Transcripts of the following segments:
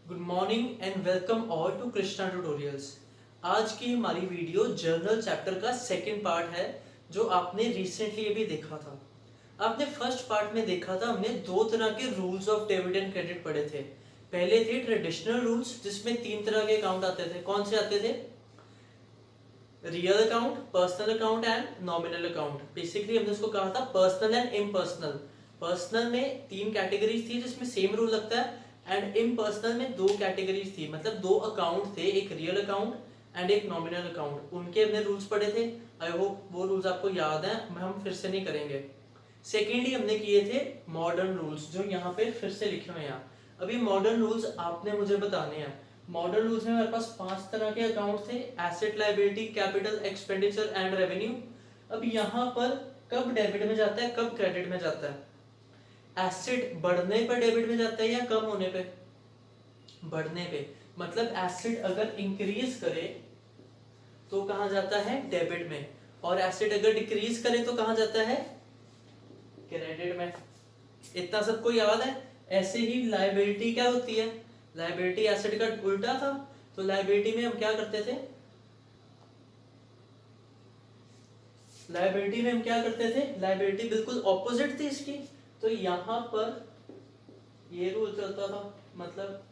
Good morning and welcome all to Krishna tutorials. आज की हमारी वीडियो जर्नल चैप्टर का सेकंड पार्ट है जो आपने रिसेंटली अभी देखा था। आपने फर्स्ट पार्ट में देखा था, हमने दो तरह के rules of debit and credit पढ़े थे। पहले थे ट्रेडिशनल रूल्स जिसमें तीन तरह के अकाउंट आते थे। कौन से आते थे? Real account, personal account and nominal account. Basically हमने उसको कहा था पर्सनल एंड इम्पर्सनल। पर्सनल में तीन कैटेगरीज थी जिसमें सेम रूल लगता है, एंड इम्पर्सनल में दो कैटेगरीज थी, मतलब दो अकाउंट थे, एक रियल अकाउंट एंड एक नॉमिनल अकाउंट। उनके हमने रूल्स पढ़े थे। आई होप वो रूल्स आपको याद हैं, हम फिर से नहीं करेंगे। सेकेंडली हमने किए थे मॉडर्न रूल्स, जो यहाँ पे फिर से लिखे हुए हैं। अभी मॉडर्न रूल्स आपने मुझे बताने हैं। मॉडर्न रूल्स में हमारे पास पांच तरह के अकाउंट थे: asset, liability, capital, expenditure and revenue. अब यहाँ पर कब डेबिट में जाता है, कब क्रेडिट में जाता है? एसेट बढ़ने पर डेबिट में जाता है या कम होने पे? बढ़ने पे। मतलब एसेट अगर इंक्रीज करे तो कहाँ जाता है? डेबिट में। और एसेट अगर डिक्रीज करे तो कहाँ जाता है? क्रेडिट में। इतना सबको याद है। ऐसे ही लायबिलिटी क्या होती है? लायबिलिटी एसेट का उल्टा था। तो लायबिलिटी में हम क्या करते थे? लायबिलिटी बिल्कुल ऑपोजिट थी इसकी। तो यहाँ पर ये रूल चलता था, मतलब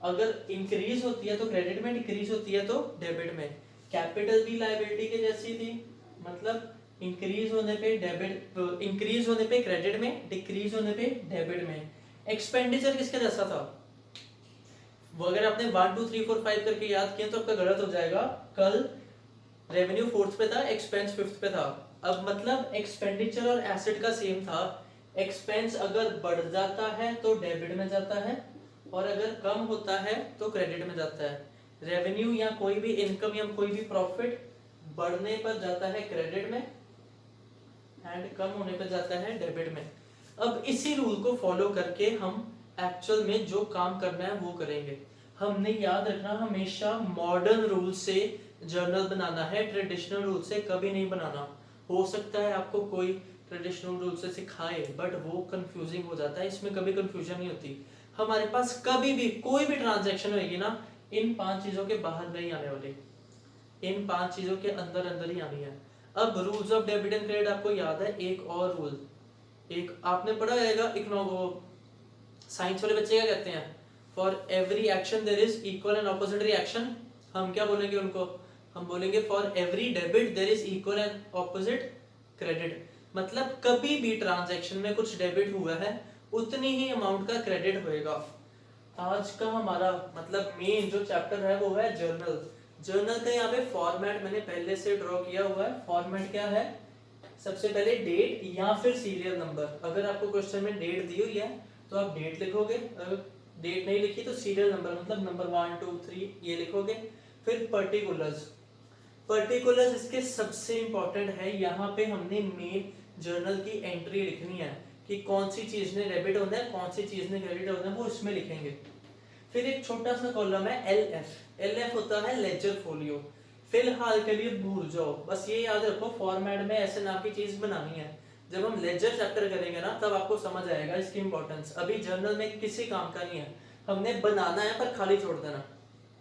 अगर इंक्रीज होती है तो क्रेडिट में, डिक्रीज होती है तो डेबिट में। कैपिटल भी लायबिलिटी के जैसी थी, मतलब इंक्रीज होने पे डेबिट, इंक्रीज होने पे क्रेडिट में, डिक्रीज होने पे डेबिट में। एक्सपेंडिचर किसके जैसा था? वो अगर आपने 1 2 3 4 5 करके याद किया तो आपका गलत हो जाएगा। कल रेवेन्यू फोर्थ पे था, एक्सपेंस फिफ्थ पे था। अब मतलब एक्सपेंडिचर और एसेट का सेम था। एक्सपेंस अगर बढ़ जाता है तो डेबिट में जाता है, और अगर कम होता है तो क्रेडिट में जाता है। रेवेन्यू या कोई भी इनकम या कोई भी प्रॉफिट बढ़ने पर जाता है क्रेडिट में, एंड कम होने पर जाता है डेबिट में। अब इसी रूल को फॉलो करके हम एक्चुअल में जो काम करना है वो करेंगे। हमने याद रखना, हमेशा मॉडर्न रूल से जर्नल बनाना है, ट्रेडिशनल रूल से कभी नहीं बनाना। हो सकता है आपको कोई ट्रेडिशनल रूल से सिखाए, बट वो कंफ्यूजिंग हो जाता है, इसमें कभी कंफ्यूजन नहीं होती। हमारे पास कभी भी कोई भी ट्रांजैक्शन होगी ना, इन पांच चीजों के बाहर नहीं आने वाली, इन पांच चीजों के अंदर अंदर ही आनी है। अब rules of debit and credit आपको याद है। एक और रूल, एक आपने पढ़ा रहेगा, साइंस वाले बच्चे क्या कहते हैं? For every action there is equal and opposite reaction. हम क्या बोलेंगे उनको? हम बोलेंगे for every debit there is equal and opposite credit. मतलब कभी भी ट्रांजैक्शन में कुछ डेबिट हुआ है, उतनी ही अमाउंट का क्रेडिट होएगा। आज का हमारा मतलब मेन जो चैप्टर है वो है जर्नल। जर्नल का यहाँ पे फॉर्मेट मैंने पहले से ड्रॉ किया हुआ है। फॉर्मेट क्या है? सबसे पहले डेट या फिर सीरियल नंबर। अगर आपको क्वेश्चन में डेट दी हुई है तो आप डेट लिखोगे, अगर डेट नहीं लिखी तो सीरियल नंबर, मतलब नंबर 1 2 3 ये लिखोगे। फिर पर्टिकुलर्स। पर्टिकुलर्स इसके सबसे इंपॉर्टेंट है। यहाँ पे हमने मेन जर्नल की एंट्री लिखनी है कि कौन सी चीज ने डेबिट होना है, कौन सी चीज ने क्रेडिट होना है, वो इसमें लिखेंगे। फिर एक छोटा सा कॉलम है एल एफ। एल एफ होता है लेजर फोलियो। फिलहाल के लिए भूल जाओ, बस ये याद रखो फॉर्मेट में ऐसे नाम की चीज बनानी है। जब हम लेजर चैप्टर करेंगे ना तब आपको समझ आएगा इसकी इंपॉर्टेंस। अभी जर्नल में किसी काम का नहीं है, हमने बनाना है पर खाली छोड़ देना,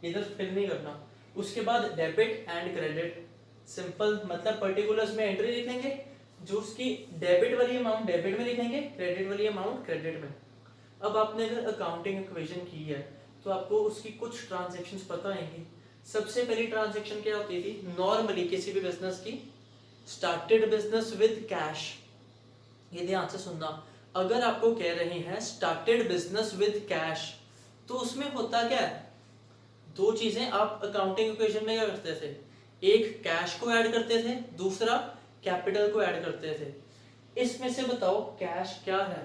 इधर फिल नहीं करना। उसके बाद डेबिट एंड क्रेडिट, सिंपल, मतलब पर्टिकुलर्स में एंट्री लिखेंगे, जो उसकी डेबिट वाली अमाउंट डेबिट में लिखेंगे, क्रेडिट वाली अमाउंट क्रेडिट में। अब आपने अगर अकाउंटिंग इक्वेशन की है तो आपको उसकी कुछ ट्रांजैक्शंस पता होंगी। सबसे पहली ट्रांजैक्शन क्या होती थी नॉर्मली किसी भी बिजनेस की? Started business with cash. ये ध्यान से सुनना, अगर आपको कह रहे हैं स्टार्टेड बिजनेस विद कैश तो उसमें होता क्या है? दो चीजें आप अकाउंटिंग इक्वेशन में क्या करते थे? एक कैश को ऐड करते थे, दूसरा कैपिटल को ऐड करते थे। इसमें से बताओ कैश क्या है?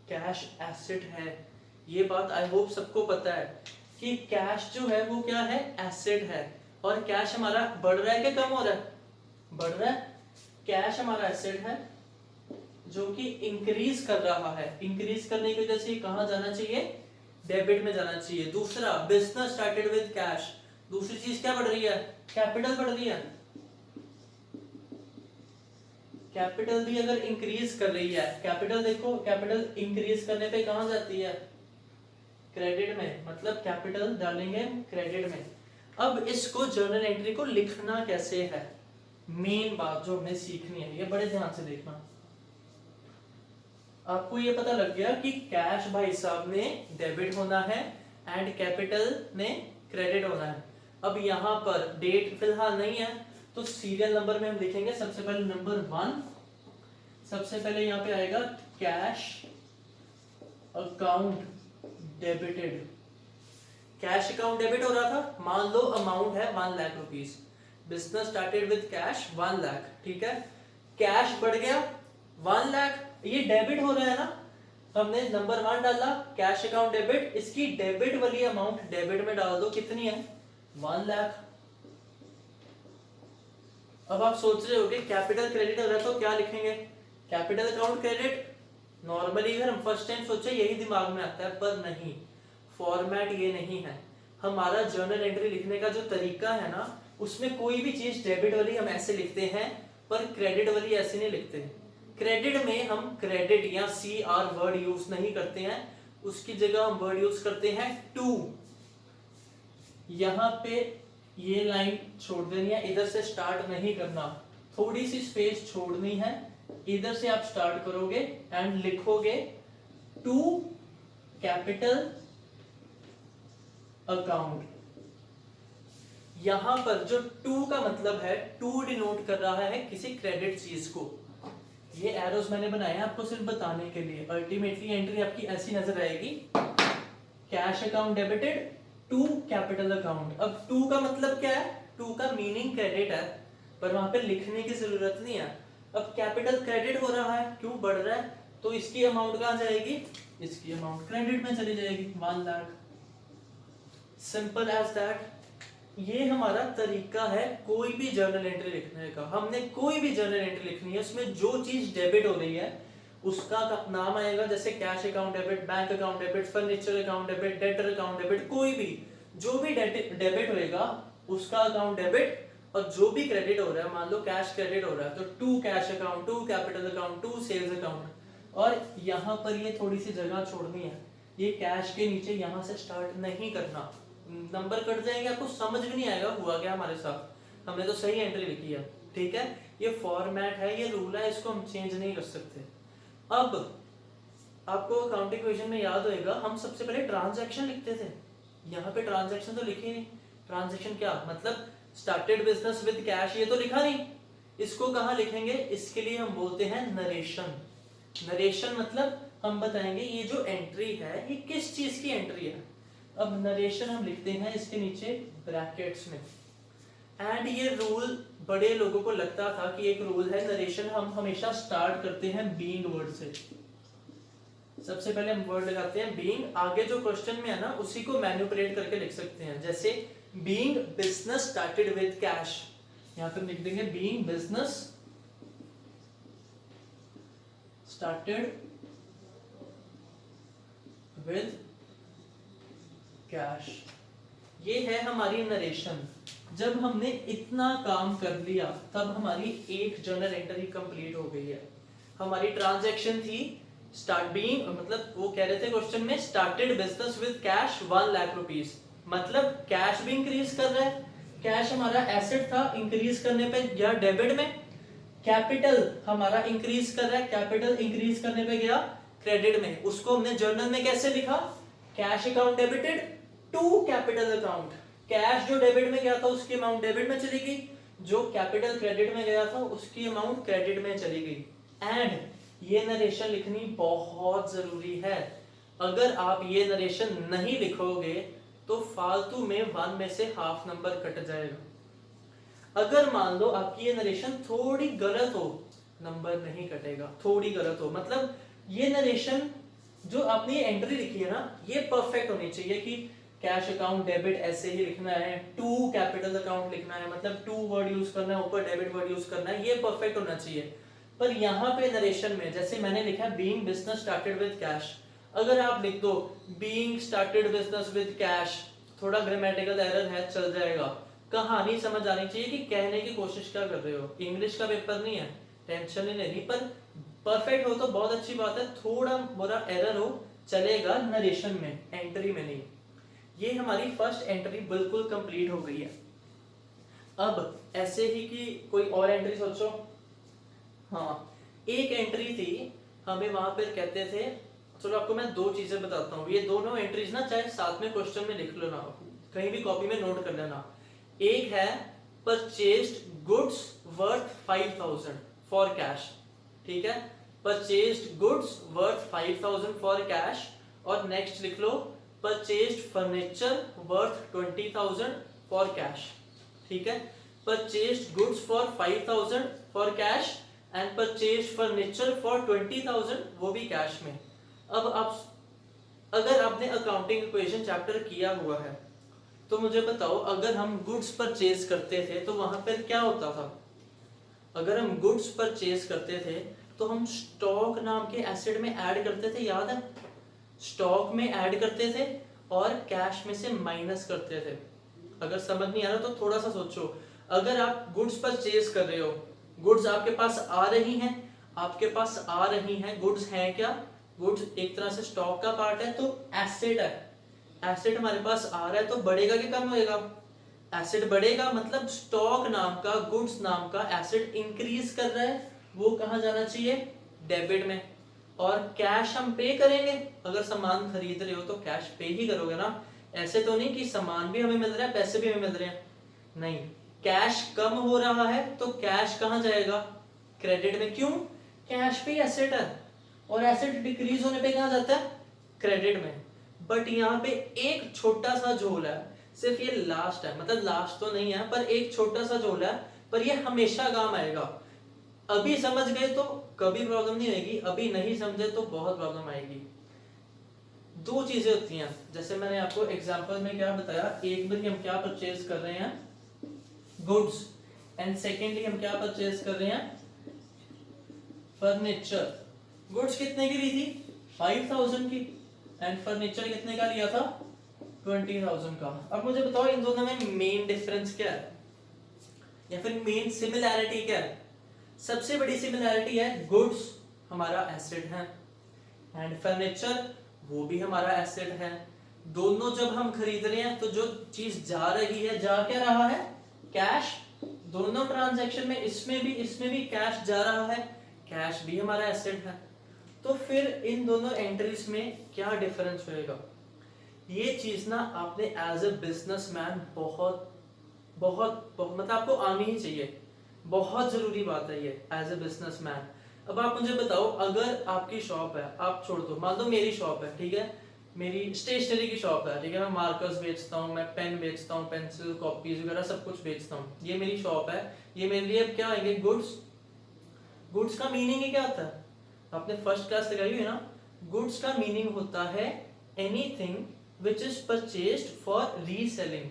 कैश एसेट है। ये बात आई होप सबको पता है कि कैश जो है वो क्या है? एसेट है। और कैश हमारा बढ़ रहा है कि कम हो रहा है? बढ़ रहा है। कैश हमारा एसेट है जो कि इंक्रीज कर रहा है। इंक्रीज करने की वजह से कहां जाना चाहिए? डेबिट में जाना चाहिए। दूसरा, बिजनेस स्टार्टेड विद कैश, दूसरी चीज क्या बढ़ रही है? कैपिटल बढ़ रही है। कैपिटल भी अगर इंक्रीज कर रही है, कैपिटल देखो, कैपिटल इंक्रीज करने पे कहां जाती है? क्रेडिट में, मतलब कैपिटल डालेंगे क्रेडिट में। अब इसको जर्नल एंट्री को लिखना कैसे है, मेन बात जो हमें सीखनी है, ये बड़े ध्यान से देखना। आपको ये पता लग गया कि कैश भाई साहब ने डेबिट होना है एंड कैपिटल ने क्रेडिट होना है। अब यहाँ पर डेट फिलहाल नहीं है, तो सीरियल नंबर में हम लिखेंगे सबसे पहले नंबर 1, सबसे पहले यहाँ पे आएगा cash account debited. Cash account debit हो रहा था, मान लो अमाउंट है 1 lakh rupees, business started with cash 1 lakh, ठीक है, कैश बढ़ गया 1 लाख, ये डेबिट हो रहा है ना, हमने नंबर 1 डाला कैश अकाउंट डेबिट, इसकी डेबिट वाली अमाउंट डेबिट में डाल दो, कितनी है 1 लाख। अब आप सोच रहे होगे कैपिटल क्रेडिट हो रहा है तो क्या लिखेंगे, कैपिटल अकाउंट क्रेडिट। नॉर्मली अगर हम फर्स्ट टाइम सोचे यही दिमाग में आता है, पर नहीं, फॉर्मेट ये नहीं है। हमारा जर्नल एंट्री लिखने का जो तरीका है ना, उसमें कोई भी चीज डेबिट वाली हम ऐसे लिखते हैं, पर क्रेडिट वाली ऐसे नहीं लिखते। क्रेडिट में हम क्रेडिट या CR वर्ड यूज नहीं करते हैं, उसकी जगह हम वर्ड यूज करते हैं टू। यहाँ पे ये लाइन छोड़ देनी है, इधर से स्टार्ट नहीं करना, थोड़ी सी स्पेस छोड़नी है, इधर से आप स्टार्ट करोगे एंड लिखोगे टू कैपिटल अकाउंट। यहां पर जो टू का मतलब है, टू डिनोट कर रहा है किसी क्रेडिट चीज को। ये एरोस मैंने बनाए हैं आपको सिर्फ बताने के लिए, अल्टीमेटली एंट्री आपकी ऐसी नजर आएगी, cash account debited to capital account. अब टू का मतलब क्या है, टू का मीनिंग क्रेडिट है, पर वहां पे लिखने की जरूरत नहीं है। अब कैपिटल क्रेडिट हो रहा है, क्यों बढ़ रहा है, तो इसकी अमाउंट कहां जाएगी, इसकी अमाउंट क्रेडिट में चली जाएगी 1 लाख, सिंपल एज दैट। ये हमारा तरीका है कोई भी जर्नल एंट्री लिखने का। हमने कोई भी जर्नल एंट्री लिखनी है, उसमें जो चीज डेबिट हो रही है उसका नाम आएगा, जैसे cash account debit, bank account debit, furniture account debit, debtor account debit, कोई भी जो भी डेबिट होएगा उसका अकाउंट डेबिट, और जो भी क्रेडिट हो रहा है, मान लो कैश क्रेडिट हो रहा है तो to cash account, to capital account, to sales account. और यहाँ पर ये थोड़ी सी जगह छोड़नी है, ये कैश के नीचे यहाँ से स्टार्ट नहीं करना, नंबर कट जाएंगे, आपको समझ भी नहीं आएगा हुआ क्या हमारे साथ, हमने तो सही एंट्री लिखी है, ठीक है। ये फॉर्मेट है, ये रूल है, इसको हम चेंज नहीं कर सकते। अब आपको अकाउंटिंग क्वेश्चन में याद होएगा, हम सबसे पहले ट्रांजैक्शन लिखते थे, यहाँ पे ट्रांजैक्शन तो लिखे नहीं। ट्रांजैक्शन क्या मतलब, स्टार्टेड बिजनेस विद कैश, ये तो लिखा नहीं, इसको कहाँ लिखेंगे, इसके लिए हम बोलते हैं नरेशन। नरेशन मतलब हम बताएंगे ये जो एंट्री है ये किस चीज की एंट्री है। अब नरेशन हम लिखते हैं इसके नीचे ब्रैकेट्स में। एंड ये रूल बड़े लोगों को लगता था कि एक रूल है, नरेशन हम हमेशा स्टार्ट करते हैं बीइंग वर्ड से। सबसे पहले हम वर्ड लगाते हैं बीइंग, आगे जो क्वेश्चन में है ना उसी को मैनिपुलेट करके लिख सकते हैं, जैसे being business started with cash, यहां पे लिख देंगे being business started with cash. ये है हमारी नरेशन। जब हमने इतना काम कर लिया तब हमारी एक जर्नल एंट्री कंप्लीट हो गई है। हमारी ट्रांजैक्शन थी स्टार्ट बीइंग, मतलब वो कह रहे थे क्वेश्चन में started business with cash 1 lakh rupees, मतलब कैश भी इंक्रीज कर रहा है, कैश हमारा एसेट था, इंक्रीज करने पे गया डेबिट में, कैपिटल हमारा इंक्रीज कर रहा है, कैपिटल इंक्रीज करने पे गया क्रेडिट में। उसको हमने जर्नल में कैसे लिखा, cash account debited to capital account. Cash जो डेबिट में गया था उसकी अमाउंट डेबिट में चली गई, जो कैपिटल क्रेडिट में गया था उसकी अमाउंट क्रेडिट में चली गई। एंड ये नरेशन लिखनी बहुत जरूरी है, अगर आप ये नरेशन नहीं लिखोगे तो फालतू में 1 में से हाफ नंबर कट जाएगा। अगर मान लो आपकी ये नरेशन थोड़ी गलत हो, नंबर नहीं कटेगा, थोड़ी गलत हो, मतलब ये नरेशन जो आपने ये एंट्री लिखी है ना ये परफेक्ट होनी चाहिए कि कैश अकाउंट डेबिट ऐसे ही लिखना है, टू कैपिटल अकाउंट लिखना है, मतलब टू वर्ड यूज करना है, ऊपर डेबिट वर्ड यूज करना है, ये परफेक्ट होना चाहिए। पर यहाँ पे नरेशन में जैसे मैंने लिखा है being business started with cash, अगर आप लिख दो being started business with cash, थोड़ा ग्रामेटिकल एरर है, चल जाएगा। कहानी समझ आनी चाहिए कि कहने की कोशिश क्या कर रहे हो, इंग्लिश का पेपर नहीं है, टेंशन नहीं लेनी, पर परफेक्ट हो तो बहुत अच्छी बात है, थोड़ा बुरा एरर हो चलेगा नरेशन में, एंट्री में नहीं। ये हमारी फर्स्ट एंट्री बिल्कुल कंप्लीट हो गई है। अब ऐसे ही कि कोई और एंट्री सोचो। हाँ, एक एंट्री थी, हमें वहां पर कहते थे, चलो आपको मैं दो चीजें बताता हूँ, ये दोनों एंट्रीज ना चाहे साथ में क्वेश्चन में लिख लो ना, कहीं भी कॉपी में नोट कर लेना। एक है purchased goods worth 5000 for cash, ठीक है, purchased goods worth 5000 for cash. और नेक्स्ट लिख लो purchased furniture worth 20000 for cash, ठीक है। Purchased goods for 5000 for cash and purchased furniture for 20000, वो भी कैश में। अब आप अगर आपने अकाउंटिंग इक्वेशन चैप्टर किया हुआ है तो मुझे बताओ, अगर हम गुड्स परचेज करते थे तो वहां पर क्या होता था? अगर हम गुड्स परचेज करते थे तो हम स्टॉक नाम के एसेट में ऐड करते थे, याद है? स्टॉक में ऐड करते थे और कैश में से माइनस करते थे। अगर समझ नहीं आ रहा तो थोड़ा सा सोचो। अगर आप गुड्स परचेज कर रहे हो, गुड्स आपके पास आ रही हैं, आपके पास आ रही हैं, गुड्स हैं क्या? गुड्स एक तरह से स्टॉक का पार्ट है, तो एसेट है। एसेट हमारे पास आ रहा है तो बढ़ेगा कि कम होएगा? एसेट बढ़ेगा, मतलब स्टॉक नाम का, गुड्स नाम का एसेट इंक्रीज कर रहा है, वो कहाँ जाना चाहिए? डेबिट में। और कैश हम पे करेंगे, अगर सामान खरीद रहे हो तो कैश पे ही करोगे ना। ऐसे तो नहीं कि सामान भी हमें मिल रहा है, पैसे भी हमें मिल रहे हैं, नहीं। कैश कम हो रहा है तो कैश कहाँ जाएगा? क्रेडिट में। क्यों? कैश पे एसेट है, और एसेट डिक्रीज होने पे कहाँ जाता है? क्रेडिट में। बट यहाँ पे एक छोटा सा झोल है, सिर्फ ये लास्ट है, मतलब लास्ट तो नहीं है पर एक छोटा सा झोल है, पर ये हमेशा काम आएगा। अभी समझ गए तो कभी प्रॉब्लम नहीं होगी, अभी नहीं समझे तो बहुत प्रॉब्लम आएगी। दो चीजें होती हैं, जैसे मैंने आपको एग्जांपल में क्या बताया, एक बार हम क्या परचेज कर रहे हैं? गुड्स। एंड सेकेंडली हम क्या परचेज कर रहे हैं? फर्नीचर। गुड्स कितने की ली थी? 5000 की। एंड फर्नीचर कितने का लिया था? 20000 का। अब मुझे बताओ इन दोनों में मेन डिफरेंस क्या है, या फिर मेन सिमिलैरिटी क्या है? सबसे बड़ी सिमिलैरिटी है गुड्स हमारा एसेट है एंड फर्नीचर वो भी हमारा एसेट है। दोनों जब हम खरीद रहे हैं तो जो चीज जा रही है, जा क्या रहा है? कैश। दोनों ट्रांजैक्शन में इसमें भी कैश जा रहा है, कैश भी हमारा एसेट है। तो फिर इन दोनों एंट्रीज में क्या डिफरेंस होएगा? ये चीज ना आपने एज ए बिजनेसमैन बहुत बहुत मतलब आपको आनी ही चाहिए, बहुत जरूरी बात है ये एज ए बिजनेसमैन। अब आप मुझे बताओ, अगर आपकी शॉप है, आप छोड़ दो, मान लो मेरी शॉप है, ठीक है, मेरी स्टेशनरी की शॉप है, ठीक है, मैं मार्कर्स बेचता हूँ, मैं पेन बेचता हूँ, पेंसिल, कॉपीज वगैरह सब कुछ बेचता हूँ, ये मेरी शॉप है, ये मेरे लिए अब क्या आएंगे? गुड्स। गुड्स का मीनिंग ही क्या होता है? आपने फर्स्ट क्लास लगाई हुई है ना। गुड्स का मीनिंग होता है anything which is purchased for reselling.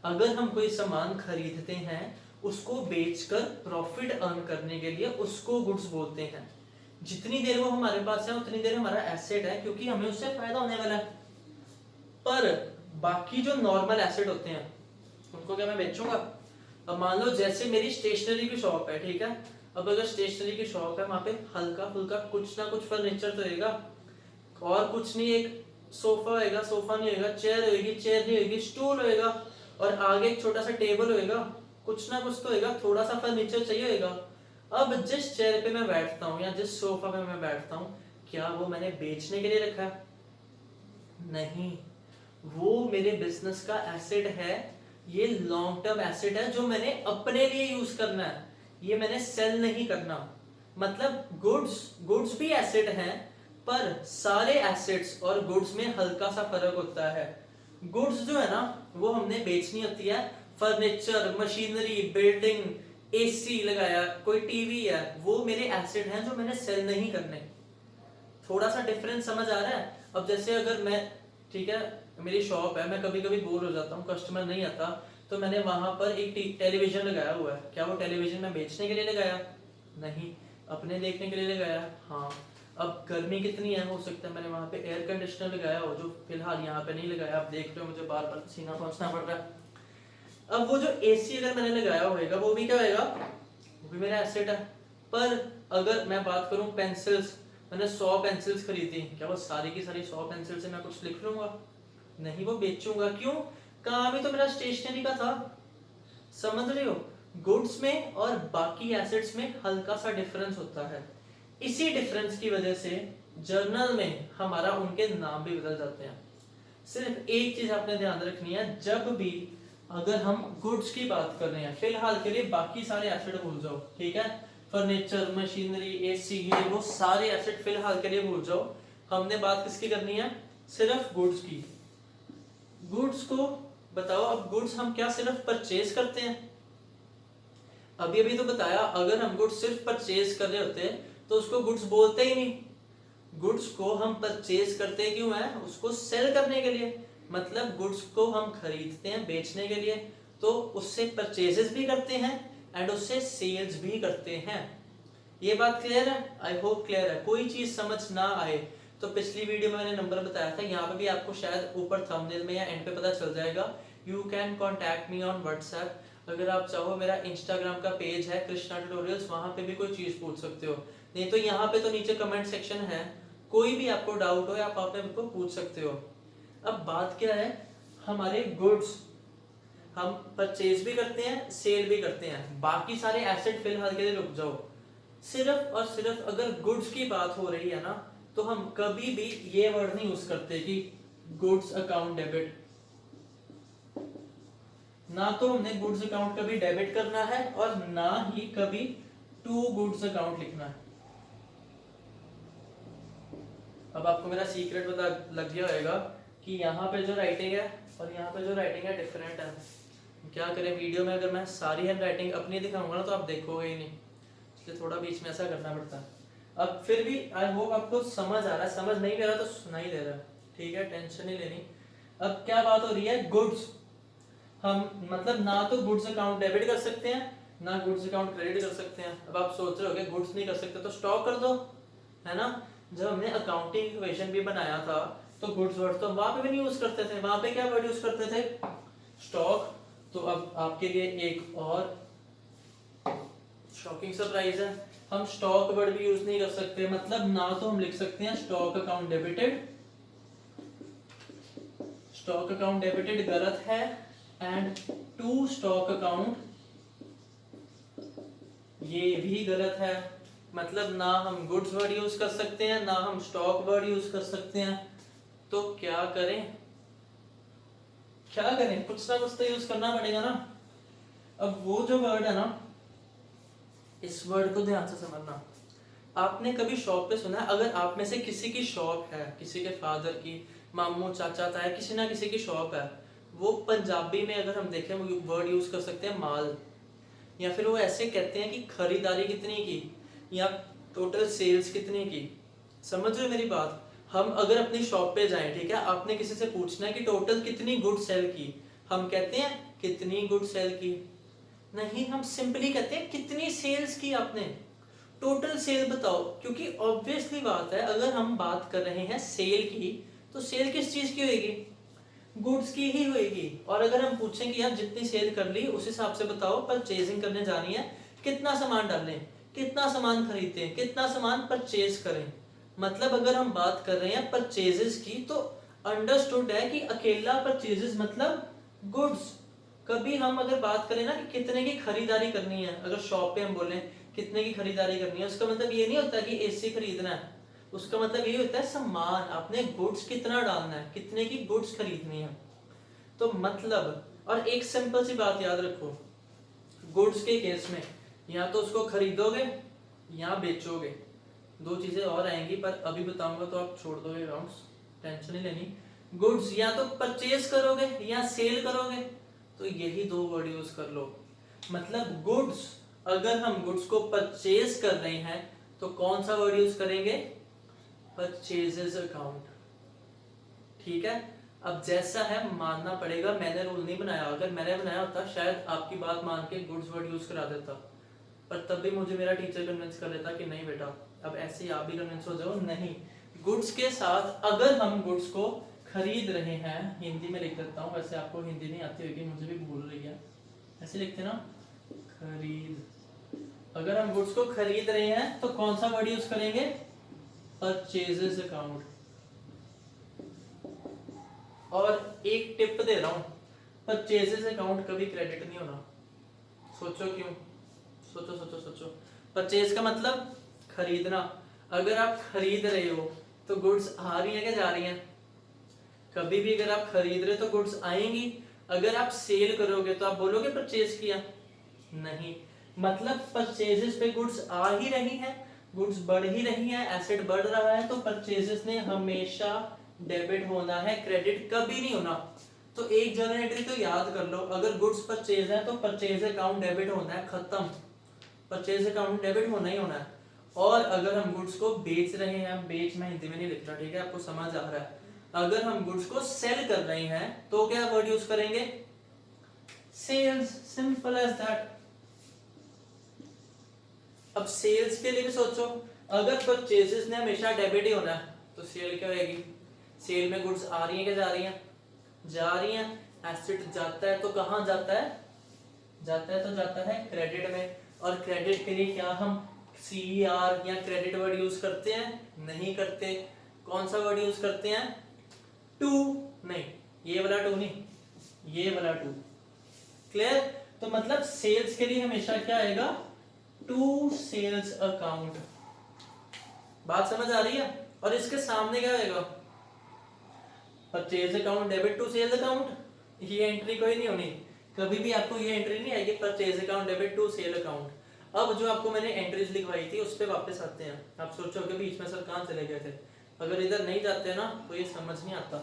अगर हम कोई सामान खरीदते हैं उसको बेचकर प्रॉफिट अर्न करने के लिए उसको गुड्स बोलते हैं। जितनी देर वो हमारे पास है उतनी देर हमारा एसेट है, क्योंकि हमें उससे फायदा होने वाला है। पर बाकी जो नॉर्मल एसेट होते हैं उनको क्या मैं बेचूंगा? अब मान लो जैसे मेरी स्टेशनरी की शॉप है, ठीक है, अब अगर स्टेशनरी की शॉप है, वहां पे हल्का फुल्का कुछ ना कुछ फर्नीचर तो होगा, और कुछ नहीं, एक सोफा होएगा, सोफा नहीं होएगा, चेयर होएगी, चेयर नहीं होएगी, स्टूल होएगा, और आगे एक छोटा सा टेबल होएगा, कुछ ना कुछ तो होएगा, थोड़ा सा फर्नीचर चाहिए होएगा। अब जिस चेयर पे मैं बैठता हूँ या जिस सोफा पे मैं बैठता हूँ, क्या वो मैंने बेचने के लिए रखा है? नहीं, वो मेरे बिजनेस का एसेट है, ये लॉन्ग टर्म एसेट है जो मैंने अपने लिए यूज करना है, ये मैंने सेल नहीं करना। मतलब गुड्स भी एसेट हैं, पर सारे एसेट्स और गुड्स में हल्का सा फर्क होता है। गुड्स जो है ना वो हमने बेचनी होती है, फर्नीचर, मशीनरी, बिल्डिंग, एसी लगाया, कोई टीवी है, वो मेरे एसेट हैं जो मैंने सेल नहीं करने। थोड़ा सा डिफरेंस समझ आ रहा है? अब जैसे अगर मैं, ठीक है, मेरी शॉप है, मैं कभी कभी बोर हो जाता हूँ, कस्टमर नहीं आता, तो मैंने वहां पर एक टेलीविजन लगाया हुआ है, क्या वो टेलीविजन मैं बेचने के लिए लगाया? नहीं, अपने देखने के लिए लगाया। हाँ, अब गर्मी कितनी है, हो सकता है मैंने वहां पे एयर कंडीशनर लगाया हो, जो फिलहाल यहाँ पे नहीं लगाया, आप देख रहे हो मुझे बार बार पसीना पहुंचना पड़ रहा है। अब वो जो एसी अगर मैंने लगाया होगा वो भी क्या होगा? वो भी मेरा एसेट है। पर अगर मैं बात करूं पेंसिल्स, मैंने 100 पेंसिल्स खरीदी, क्या वो सारी की सारी 100 पेंसिल से मैं कुछ लिख लूंगा? नहीं, वो बेचूंगा। क्यों? काम ही तो मेरा स्टेशनरी का था। समझ रहे हो? गुड्स में और बाकी एसेट्स में हल्का सा डिफरेंस होता है। इसी डिफरेंस की वजह से जर्नल में हमारा उनके नाम भी बदल जाते हैं। सिर्फ एक चीज आपने ध्यान रखनी है, जब भी अगर हम गुड्स की बात कर रहे हैं, फिलहाल के लिए बाकी सारे एसेट भूल जाओ, ठीक है? फर्नीचर, मशीनरी, एसी, ये वो सारे एसेट फिलहाल के लिए भूल जाओ। हमने बात किसकी करनी है? सिर्फ गुड्स की। गुड्स को बताओ, अब गुड्स हम क्या सिर्फ परचेज करते हैं? अभी अभी तो बताया, अगर हम गुड्स सिर्फ परचेज कर रहे होते तो उसको गुड्स बोलते ही नहीं। गुड्स को हम परचेज करते क्यों है? उसको सेल करने के लिए। मतलब गुड्स को हम खरीदते हैं बेचने के लिए, तो उससे परचेजेस भी करते हैं एंड उससे सेल्स भी करते हैं। ये बात क्लियर है? आई होप क्लियर है। कोई चीज समझ ना आए तो पिछली वीडियो में मैंने नंबर बताया था, यहाँ पे भी आपको शायद ऊपर थंबनेल में या एंड पे पता चल जाएगा। You can contact me on WhatsApp. अगर आप चाहो, मेरा इंस्टाग्राम का पेज है कृष्णा ट्यूटोरियल्स, वहां पे भी कोई चीज पूछ सकते हो। नहीं तो यहाँ पे तो नीचे कमेंट सेक्शन है, कोई भी आपको डाउट हो आप अपने को पूछ सकते हो। अब बात क्या है, हमारे गुड्स हम परचेज भी करते हैं, सेल भी करते हैं। बाकी सारे एसेट फिलहाल के लिए रुक जाओ। सिर्फ और सिर्फ अगर गुड्स की बात हो रही है ना, तो हम कभी भी ये वर्ड नहीं यूज करते कि गुड्स अकाउंट डेबिट। ना तो हमने गुड्स अकाउंट कभी डेबिट करना है और ना ही कभी टू गुड्स अकाउंट लिखना है। अब आपको मेरा सीक्रेट पता लग गया होगा कि यहाँ पे जो राइटिंग है और यहाँ पे जो राइटिंग है डिफरेंट है। क्या करें, वीडियो में अगर मैं सारी हैंड राइटिंग अपनी दिखाऊंगा ना तो आप देखोगे ही नहीं, इसलिए थोड़ा बीच में ऐसा करना पड़ता है। अब फिर भी आई होप आपको समझ आ रहा है। समझ नहीं आ रहा तो सुना ही दे रहा है, ठीक है? टेंशन नहीं लेनी। अब क्या बात हो रही है, गुड्स हम मतलब ना तो गुड्स अकाउंट डेबिट कर सकते हैं, ना गुड्स अकाउंट क्रेडिट कर सकते हैं। अब आप सोच रहे होगे गुड्स नहीं कर सकते तो स्टॉक कर दो, है ना? जब हमने अकाउंटिंग इक्वेशन भी बनाया था तो गुड्स वर्ड तो वहां पे भी नहीं यूज करते थे, वहां पे क्या वर्ड यूज करते थे? स्टॉक। तो अब आपके लिए एक और शॉकिंग सरप्राइज है, हम स्टॉक वर्ड भी यूज नहीं कर सकते। मतलब ना तो हम लिख सकते हैं stock account debited, stock account debited गलत है, एंड टू स्टॉक अकाउंट ये भी गलत है। मतलब ना हम गुड्स वर्ड यूज कर सकते हैं, ना हम स्टॉक वर्ड यूज कर सकते हैं। तो क्या करें? क्या करें? कुछ ना कुछ तो यूज करना पड़ेगा ना। अब वो जो वर्ड है ना, इस वर्ड को ध्यान से समझना। आपने कभी शॉप पे सुना है? अगर आप में से किसी की शॉप है, किसी के फादर की, मामू, चाचा, ताया, किसी ना किसी की शॉप है, वो पंजाबी में अगर हम देखें वर्ड यूज कर सकते हैं माल, या फिर वो ऐसे कहते हैं कि खरीदारी कितनी की या टोटल सेल्स कितनी की। समझ रहे हो मेरी बात? हम अगर अपनी शॉप पे जाएं, ठीक है, आपने किसी से पूछना है कि टोटल कितनी गुड सेल की, हम कहते हैं कितनी गुड सेल की? नहीं, हम सिंपली कहते हैं कितनी सेल्स की आपने, टोटल सेल बताओ। क्योंकि ऑब्वियसली बात है, अगर हम बात कर रहे हैं सेल की, तो सेल किस चीज की होगी? गुड्स की ही होगी। और अगर हम पूछें कि यार जितनी सेल कर ली उस हिसाब से बताओ, परचेजिंग करने जानी है, कितना सामान डालें, कितना सामान खरीदें, कितना सामान परचेज करें। मतलब अगर हम बात कर रहे हैं परचेजेस की, तो अंडरस्टूड है कि अकेला परचेजेस मतलब गुड्स। कभी हम अगर बात करें ना कि कितने की खरीदारी करनी है, अगर शॉप पे हम बोलें कितने की खरीदारी करनी है, उसका मतलब ये नहीं होता कि एसी खरीदना है। उसका मतलब ये होता है सामान आपने गुड्स कितना डालना है, कितने की गुड्स खरीदनी है। तो मतलब, और एक सिंपल सी बात याद रखो, गुड्स के केस में या तो उसको खरीदोगे या बेचोगे, दो चीजें और आएंगी पर अभी बताऊंगा तो आप छोड़ दोगे अकाउंट्स, टेंशन नहीं लेनी। गुड्स या तो परचेज करोगे या सेल करोगे, तो यही दो वर्ड यूज कर लो। मतलब गुड्स, अगर हम गुड्स को परचेज कर रहे हैं तो कौन सा वर्ड यूज करेंगे? परचेजेस अकाउंट, ठीक है? अब जैसा है मानना पड़ेगा, मैंने रूल नहीं बनाया। अगर मैंने बनाया होता शायद आपकी बात मान के गुड्स वर्ड यूज करा देता, पर तब भी मुझे मेरा टीचर कन्विंस कर देता कि नहीं बेटा, अब ऐसे ही आप भी कन्विंस हो जाओ। नहीं, गुड्स के साथ अगर हम गुड्स को खरीद रहे हैं, हिंदी में लिख देता हूँ, वैसे आपको हिंदी नहीं आती होगी, मुझे भी भूल रही है, ऐसे लिखते ना, खरीद। अगर हम गुड्स को खरीद रहे हैं तो कौन सा वर्ड यूज करेंगे? Purchases account. और एक टिप दे रहा हूं, परचेजेस अकाउंट कभी क्रेडिट नहीं होना। सोचो क्यों, सोचो सोचो सोचो। परचेज का मतलब खरीदना। अगर आप खरीद रहे हो तो गुड्स आ रही है क्या जा रही हैं? कभी भी अगर आप खरीद रहे हो तो गुड्स आएंगी। अगर आप सेल करोगे तो आप बोलोगे परचेज किया? नहीं। मतलब परचेजेस पे गुड्स आ ही रही हैं, गुड्स बढ़ ही रही हैं, एसेट बढ़ रहा है, तो परचेजेस ने हमेशा डेबिट होना है, क्रेडिट कभी नहीं होना। तो एक जर्नल एंट्री तो याद कर लो, अगर गुड्स परचेज है तो परचेज अकाउंट डेबिट होना है, खत्म। परचेज अकाउंट डेबिट होना ही होना है। और अगर हम गुड्स को बेच रहे हैं, बेच मैं हिंदी में नहीं लिख रहा, ठीक है, आपको समझ आ रहा है। अगर हम गुड्स को सेल कर रहे हैं तो क्या वर्ड यूज करेंगे? Sales, simple as that. अब सेल्स के लिए भी सोचो, अगर परचेजेस ने हमेशा डेबिट ही होना है तो सेल क्या होगी? सेल में गुड्स आ रही हैं क्या जा रही हैं? जा रही हैं। एसेट जाता है तो कहां जाता है? जाता है तो जाता है क्रेडिट में। और क्रेडिट के लिए क्या हम CER या क्रेडिट वर्ड यूज करते हैं? नहीं करते। कौन सा वर्ड यूज करते हैं? टू। नहीं, ये वाला टू नहीं, ये वाला टू। क्लियर? तो मतलब सेल्स के लिए हमेशा क्या आएगा? To sales account. बात समझ आ रही है? और इसके सामने क्या आएगा? Purchase account debit to sales account. ये एंट्री कोई नहीं होनी, कभी भी आपको ये एंट्री नहीं आएगी, purchase account debit to sale account. अब जो आपको मैंने एंट्रीज लिखवाई थी उस पे वापस आते हैं। आप सोचोगे बीच में सर कहां चले गए थे? अगर इधर नहीं जाते ना तो ये समझ नहीं आता।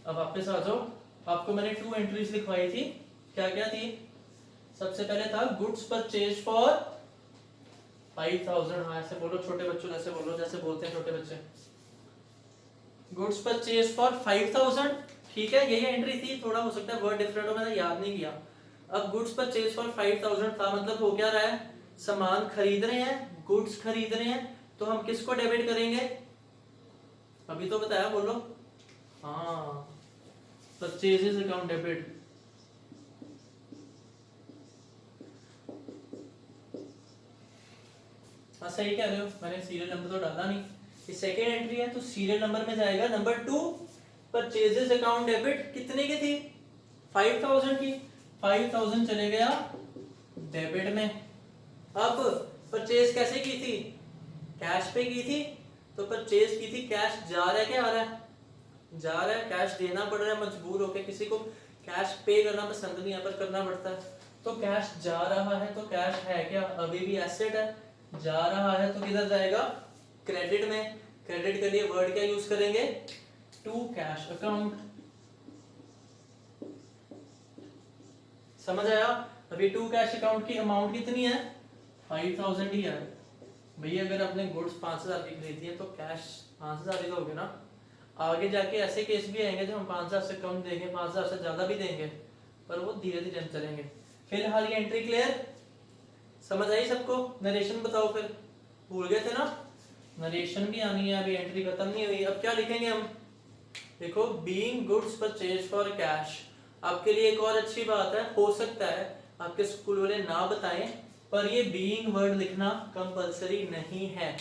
अब वापस आ जाओ। आपको मैंने 2 एंट्रीज लिखवाई थी, क्या क्या थी? सबसे पहले था गुड्स परचेज फॉर 5000। हाँ ऐसे बोलो, छोटे बच्चों जैसे बोलो, जैसे बोलते हैं छोटे बच्चे। गुड्स परचेज फॉर 5000, ठीक है, यही एंट्री थी। थोड़ा हो सकता है वर्ड डिफरेंट हो, मैंने याद नहीं किया। अब गुड्स परचेज फॉर 5000 था, मतलब हो क्या रहा है? सामान खरीद रहे हैं, गुड्स खरीद रहे हैं, तो हम किसको डेबिट करेंगे? अभी तो बताया, बोलो। हाँ, परचेजेस अकाउंट डेबिट। हाँ सही कह रहे हो, मैंने सीरियल नंबर तो डाला नहीं। ये सेकेंड एंट्री है तो सीरियल नंबर में जाएगा नंबर 2। परचेजेस अकाउंट डेबिट कितने की थी? 5000 की। 5000 चले गया डेबिट में। अब परचेज कैसे की थी? कैश पे की थी। तो परचेज की थी, कैश जा रहा है क्या आ रहा है? जा रहा है, कैश देना पड़ रहा है मजबूर होके। किसी को कैश पे करना पसंद नहीं है पर करना पड़ता है। तो कैश जा रहा है, तो कैश है क्या? अभी भी एसेट है। जा रहा है तो किधर जाएगा? क्रेडिट में। क्रेडिट के लिए वर्ड क्या यूज करेंगे? To cash account. समझ आया? अभी टू कैश अकाउंट की अमाउंट कितनी है? 5000 ही है। भैया अगर आपने गुड्स 5000 की खरीदी है तो कैश 5000 ही दोगे ना। आगे जाके ऐसे केस भी आएंगे जो हम 5000 से कम देंगे, 5000 से ज्यादा भी देंगे, पर वो धीरे धीरे हम चलेंगे। फिलहाल ये एंट्री क्लियर? समझ आई सबको? नरेशन बताओ फिर, भूल गए थे ना? नरेशन भी आनी है, अभी एंट्री खत्म नहीं हुई। अब क्या लिखेंगे हम? देखो, being goods purchase for cash. आपके लिए एक और अच्छी बात है, हो सकता है आपके स्कूल वाले ना बताएं, पर ये बीइंग वर्ड लिखना कंपलसरी नहीं है।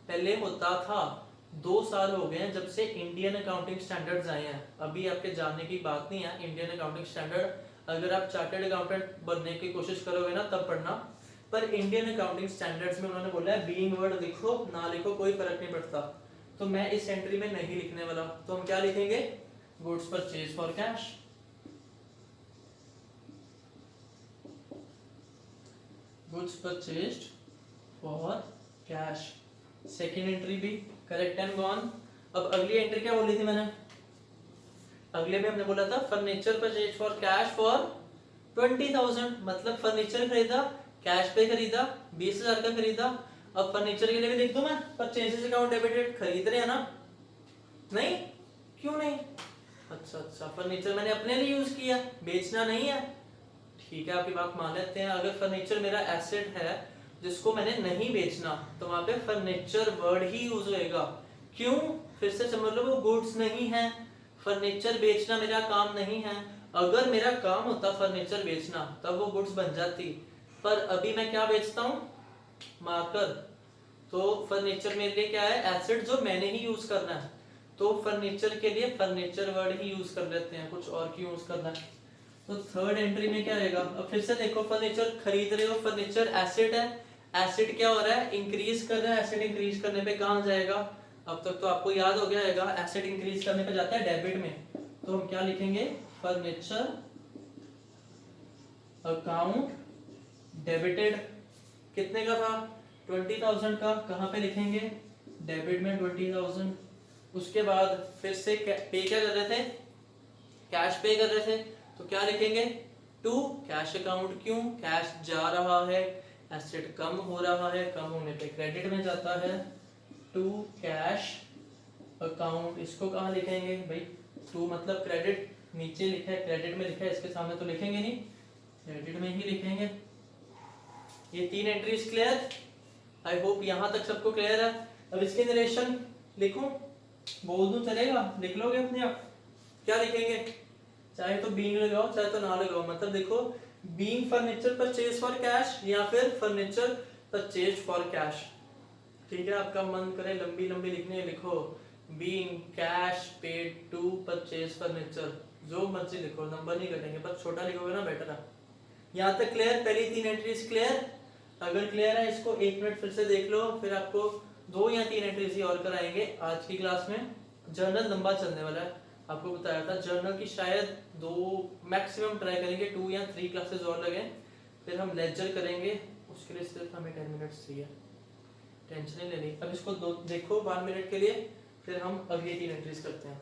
पहले होता था, 2 साल हो गए हैं जब से इंडियन अकाउंटिंग स्टैंडर्ड्स आए हैं। अभी आपके जानने की बात नहीं है इंडियन अकाउंटिंग स्टैंडर्ड। अगर आप चार्टर्ड अकाउंटेंट बनने की कोशिश करोगे ना तब पढ़ना। पर इंडियन अकाउंटिंग स्टैंडर्ड्स में उन्होंने बोला है बीइंग वर्ड लिखो ना लिखो कोई फर्क नहीं पड़ता। तो मैं इस एंट्री में नहीं लिखने वाला। तो हम क्या लिखेंगे? Goods purchase for cash. Goods purchased for cash. Second entry भी करेक्ट एंड गॉन। अब अगली एंट्री क्या बोली थी मैंने? अगले में हमने बोला था furniture purchase for cash for 20,000। मतलब फर्नीचर खरीदा, कैश पे खरीदा, 20,000 का खरीदा। अब फर्नीचर के लिए भी लिख दूं मैं परचेजेस अकाउंट डेबिटेड, खरीद रहे हैं ना? नहीं, क्यों नहीं? अच्छा, फर्नीचर मैंने अपने लिए यूज किया, बेचना नहीं है। ठीक है, आपकी बात मान लेते हैं। अगर फर्नीचर मेरा एसेट है जिसको मैंने नहीं बेचना तो वहां पे फर्नीचर वर्ड ही यूज होएगा। क्यों? फिर से समझ लो, वो गुड्स नहीं है। फर्नीचर बेचना मेरा काम नहीं है। अगर मेरा काम होता फर्नीचर बेचना तब वो गुड्स बन जाती। पर अभी मैं क्या बेचता हूँ? मार्कर। तो फर्नीचर मेरे लिए क्या है, एसेट जो मैंने ही यूज करना है, तो फर्नीचर के लिए फर्नीचर वर्ड ही यूज कर लेते हैं, कुछ और क्यों यूज करना है। तो थर्ड एंट्री में क्या आएगा, अब फिर से देखो फर्नीचर खरीद रहे हो, फर्नीचर एसेट है, एसेट क्या हो रहा है, इंक्रीज कर रहा है, एसेट इंक्रीज करने पे कहाँ जाएगा, अब तक तो आपको याद हो गया होगा, एसेट इंक्रीज करने पे जाता है डेबिट में, तो हम क्या लिखेंगे, फर्नीचर अकाउंट डेबिटेड, कितने का था, 20,000 का, कहाँ पे लिखेंगे, डेबिट में 20,000। उसके बाद फिर से पे क्या कर रहे थे, कैश पे कर रहे थे, तो क्या लिखेंगे, टू कैश अकाउंट, क्यों, कैश जा रहा है, एसेट कम हो रहा है, कम होने पे क्रेडिट में जाता है, टू कैश अकाउंट, इसको कहाँ लिखेंगे भाई, टू मतलब क्रेडिट, नीचे लिखा है क्रेडिट में लिखा है, इसके सामने तो लिखेंगे नहीं, क्रेडिट में ही लिखेंगे। ये 3 एंट्रीज क्लियर, आई होप यहाँ तक सबको क्लियर है। अब इसके नरेशन लिखूं, बोल दूं चलेगा, लिख लोगे अपने आप, क्या लिखेंगे, चाहे तो बीइंग लगाओ चाहे तो ना लगाओ, मतलब देखो being furniture purchase for cash या फिर फर्नीचर परचेज फॉर कैश, ठीक है, आपका मन करे लंबी लंबी लिखने, लिखो being cash paid to purchase furniture, जो मर्जी लिखो, नंबर नहीं कटेंगे, पर छोटा लिखोगे ना बेटर है। यहाँ तक क्लियर, पहली 3 एंट्रीज क्लियर, अगर क्लियर है इसको 1 मिनट फिर से देख लो, फिर आपको 2 या 3 एंट्रीज ही और कराएंगे आज की क्लास में। जर्नल लंबा चलने वाला है, आपको बताया था जर्नल की शायद 2 मैक्सिमम ट्राई करेंगे, 2 या 3 क्लासेस और लगे, फिर हम लेक्चर करेंगे, उसके लिए सिर्फ हमें 10 मिनट्स चाहिए, टेंशन नहीं लेनी। अब इसको देखो 1 मिनट के लिए, फिर हम अगली 3 एंट्रीज करते हैं,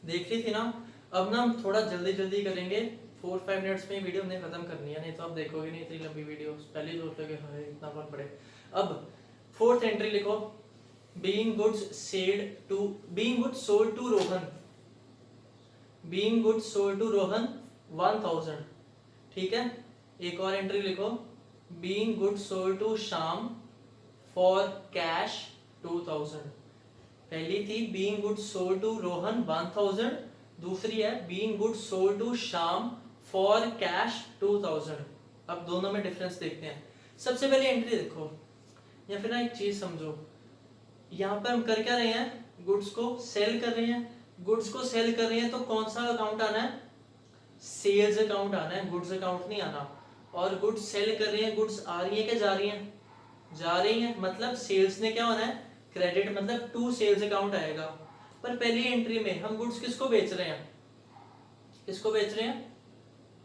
देख ली थी ना। अब ना हम थोड़ा जल्दी जल्दी करेंगे, 4-5 मिनट्स में वीडियो हमने खत्म करनी है, नहीं तो आप देखोगे नहीं इतनी लंबी वीडियो, पहले सोच लोगे हाँ इतना फर्क पड़े। अब 4th एंट्री लिखो, being goods sold to Rohan, being goods sold to Rohan 1000, ठीक है। एक और एंट्री लिखो, being goods sold to Shyam for cash 2000, पहली थी being goods sold to Rohan 1000, दूसरी है being goods sold to Shyam for cash 2000। अब दोनों में डिफरेंस देखते हैं। सबसे पहले एंट्री देखो, या फिर ना एक चीज समझो, यहाँ पर हम कर क्या रहे हैं, गुड्स को सेल कर रहे हैं, गुड्स को सेल कर रहे हैं तो कौन सा अकाउंट आना है, सेल्स अकाउंट आना है, गुड्स अकाउंट नहीं आना। और गुड्स सेल कर रहे हैं, गुड्स आ रही है क्या जा रही हैं, जा रही हैं, मतलब सेल्स ने क्या होना है, क्रेडिट, मतलब टू सेल्स अकाउंट आएगा। पर पहली एंट्री में हम गुड्स किसको बेच रहे हैं, किसको बेच रहे हैं,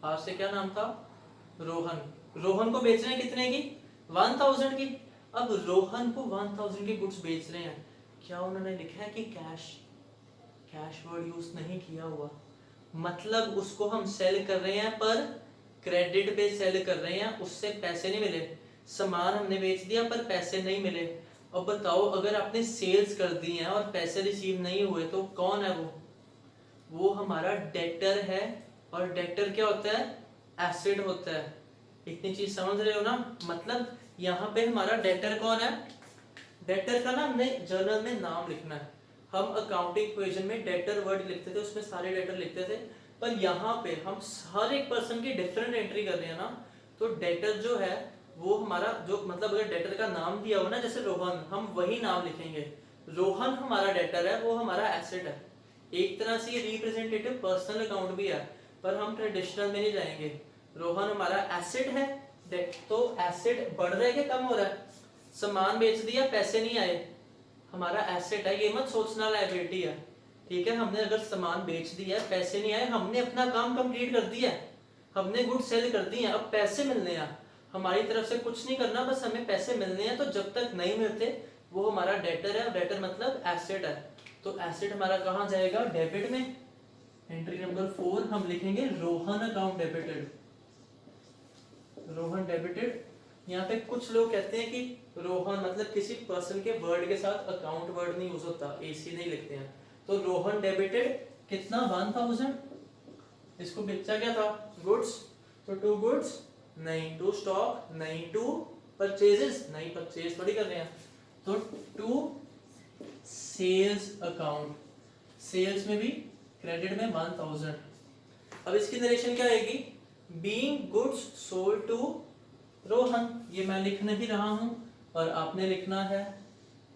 आज से क्या नाम था, रोहन, रोहन को बेच रहे हैं कितने की, 1000 की। अब रोहन को 1000 की गुड्स बेच रहे हैं, क्या उन्होंने लिखा है कि कैश, कैश वर्ड यूज नहीं किया हुआ, मतलब उसको हम सेल कर रहे हैं पर क्रेडिट पे सेल कर रहे हैं, उससे पैसे नहीं मिले, सामान हमने बेच दिया पर पैसे नहीं मिले। अब बताओ अगर आपने सेल्स कर दी हैं और पैसे रिसीव नहीं हुए तो कौन है वो हमारा डेटर है, और डेटर क्या होता है, एसेट होता है। इतनी चीज समझ रहे हो ना, मतलब यहाँ पे हमारा डेटर कौन है, डेटर का ना हमने जर्नल में नाम लिखना है। हम अकाउंटिंग इक्वेशन में डेटर वर्ड लिखते थे, उसमें सारे डेटर लिखते थे, पर यहाँ पे हम हर एक पर्सन की डिफरेंट एंट्री कर रहे हैं ना, तो डेटर जो है वो हमारा जो, मतलब अगर डेटर का नाम दिया हो ना जैसे रोहन, हम वही नाम लिखेंगे, रोहन हमारा डेटर है, वो हमारा एसेट है। एक तरह से ये रिप्रेजेंटेटिव पर्सनल अकाउंट भी है, पर हम ट्रेडिशनल में नहीं जाएंगे। रोहन हमारा एसेट है, तो एसेट बढ़ रहा है कि कम हो रहा है, सामान बेच दिया पैसे नहीं आए, हमारा एसेट है, ये मत सोचना लायबिलिटी है, ठीक है। हमने अगर सामान बेच दिया पैसे नहीं आए, हमने अपना काम कंप्लीट कर दिया, हमने गुड सेल कर दी है, अब पैसे मिलने हैं, हमारी तरफ से कुछ नहीं करना, बस हमें पैसे मिलने हैं। तो जब तक नहीं मिलते वो हमारा डेटर है, डेटर मतलब एसेट है, तो एसेट हमारा कहाँ जाएगा, डेबिट में। एंट्री नंबर 4 हम लिखेंगे Rohan account debited, Rohan debited. यहाँ पे कुछ लोग कहते हैं कि रोहन मतलब किसी पर्सन के वर्ड के साथ अकाउंट वर्ड नहीं यूज होता, एसी नहीं लिखते हैं, तो रोहन डेबिटेड कितना 1000, इसको बेचा क्या था, गुड्स, तो टू गुड्स नहीं, टू स्टॉक नहीं, टू परचेजेस नहीं, परचेज थोड़ी कर रहे हैं, तो टू सेल्स अकाउंट, सेल्स में भी क्रेडिट में 1000। अब इसकी नरेशन क्या आएगी, being goods sold to Rohan, ये मैं लिख नहीं रहा हूँ और आपने लिखना है,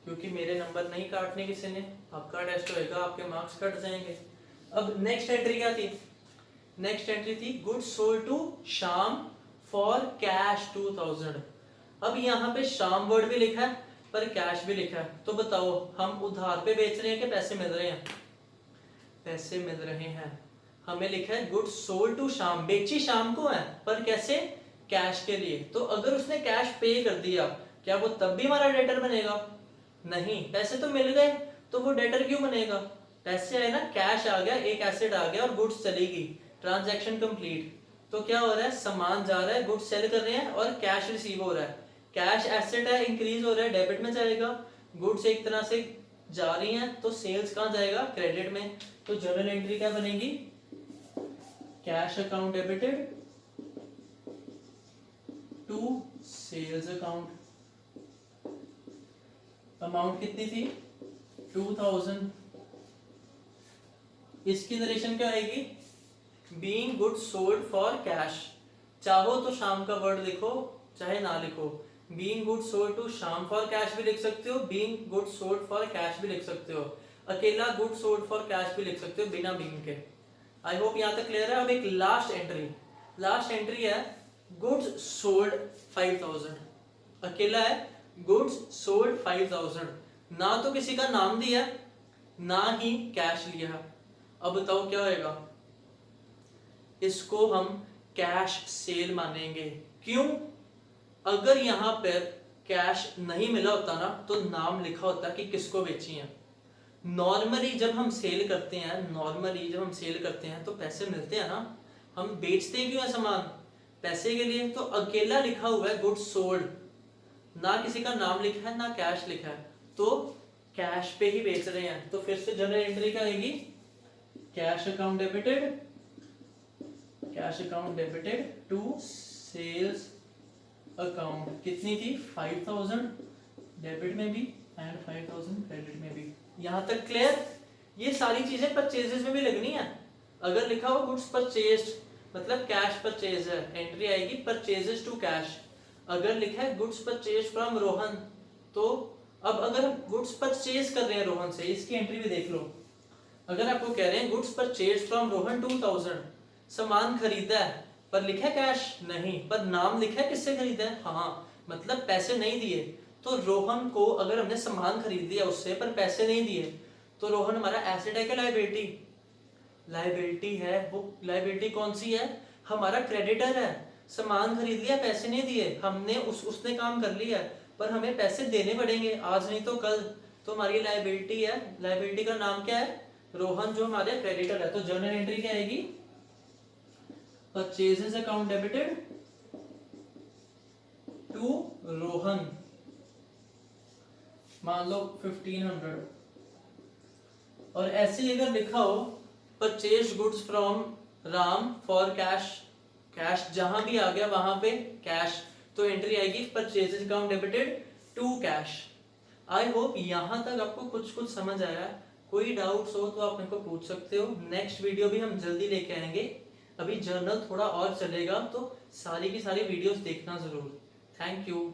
क्योंकि मेरे नंबर नहीं काटने किसी ने, आपका टेस्ट होएगा, आपके मार्क्स कट जाएंगे। अब नेक्स्ट एंट्री क्या थी? नेक्स्ट एंट्री थी goods sold to Shyam for cash 2000। अब यहाँ पे श्याम वर्ड भी लिखा है पर कैश भी लिखा है, तो बताओ हम उधार पे बेच रहे हैं कि पैसे मिल रहे हैं? पैसे मिल रहे हैं। हमें लिखा है गुड्स सोल्ड टू श्याम, बेची श्याम को है पर कैसे? कैश के लिए। तो अगर उसने कैश पे कर दिया, क्या वो तब भी हमारा डेटर बनेगा? नहीं, पैसे तो मिल गए तो वो डेटर क्यों बनेगा? पैसे आए ना, कैश आ गया, एक एसेट आ गया और गुड्स चली गई, ट्रांजैक्शन कंप्लीट। तो क्या हो रहा है? सामान जा रहा है, गुड्स सेल कर रहे हैं और कैश रिसीव हो रहा है। कैश एसेट है, इंक्रीज हो रहा है, डेबिट में जाएगा। गुड्स एक तरह से जा रही हैं तो सेल्स कहाँ जाएगा? क्रेडिट में। तो जर्नल एंट्री क्या बनेगी? Cash account debited to sales account. Amount कितनी थी? 2000। इसकी नरेशन क्या आएगी? Being goods sold for cash. चाहो तो शाम का वर्ड लिखो, चाहे ना लिखो। Being goods sold to Shyam for cash भी लिख सकते हो, being goods sold for cash भी लिख सकते हो, अकेला गुड्स सोल्ड फॉर कैश भी लिख सकते हो बिना बीइंग के। आई होप यहाँ तक क्लियर है। अब एक लास्ट एंट्री, लास्ट एंट्री है गुड्स सोल्ड 5000। अकेला है गुड्स सोल्ड 5000, ना तो किसी का नाम दिया ना ही कैश लिया। अब बताओ क्या होएगा? इसको हम कैश सेल मानेंगे। क्यों? अगर यहां पर कैश नहीं मिला होता ना तो नाम लिखा होता कि किसको बेची है। नॉर्मली जब हम सेल करते हैं तो पैसे मिलते हैं ना, हम बेचते क्यों है सामान? पैसे के लिए। तो अकेला लिखा हुआ है गुड्स सोल्ड, ना किसी का नाम लिखा है ना कैश लिखा है, तो कैश पे ही बेच रहे हैं। तो फिर से जनरल एंट्री क्या आएगी? Cash account debited to sales account. कितनी थी? 5000 डेबिट में भी एंड 5000 क्रेडिट में भी। यहां तक क्लियर? ये सारी चीजें परचेजेस में भी लगनी है। अगर लिखा हो गुड्स परचेज्ड मतलब कैश परचेज है, एंट्री आएगी परचेजेस टू कैश। अगर लिखा है गुड्स परचेज फ्रॉम रोहन, तो अब अगर गुड्स परचेज कर रहे हैं रोहन से, इसकी एंट्री भी देख लो। अगर आपको कह रहे हैं गुड्स परचेज फ्रॉम रोहन 2000, सामान खरीदा है पर लिखा है कैश नहीं, पर नाम लिखा है किससे खरीदा है? हाँ, मतलब पैसे नहीं दिए। तो रोहन को अगर हमने सामान खरीद लिया उससे पर पैसे नहीं दिए, तो रोहन हमारा एसेट है क्या लायबिलिटी? लायबिलिटी है। वो लायबिलिटी कौन सी है? हमारा क्रेडिटर है। सामान खरीद लिया, पैसे नहीं दिए, हमने उसने काम कर लिया पर हमें पैसे देने पड़ेंगे, आज नहीं तो कल। तो हमारी लायबिलिटी है। लायबिलिटी का नाम क्या है? रोहन, जो हमारे क्रेडिटर है। तो जर्नल एंट्री क्या आएगी? Purchases account debited to Rohan, मान लो 1500। और ऐसे ही अगर लिखा हो purchase goods from Ram for cash, cash जहां भी आ गया वहां पे कैश, तो एंट्री आएगी purchases account debited to cash. I hope यहां तक आपको कुछ समझ आया। कोई डाउट्स हो तो आप मेरे को पूछ सकते हो। नेक्स्ट वीडियो भी हम जल्दी लेके आएंगे। अभी जर्नल थोड़ा और चलेगा, तो सारी की सारी वीडियोस देखना जरूर। Thank you.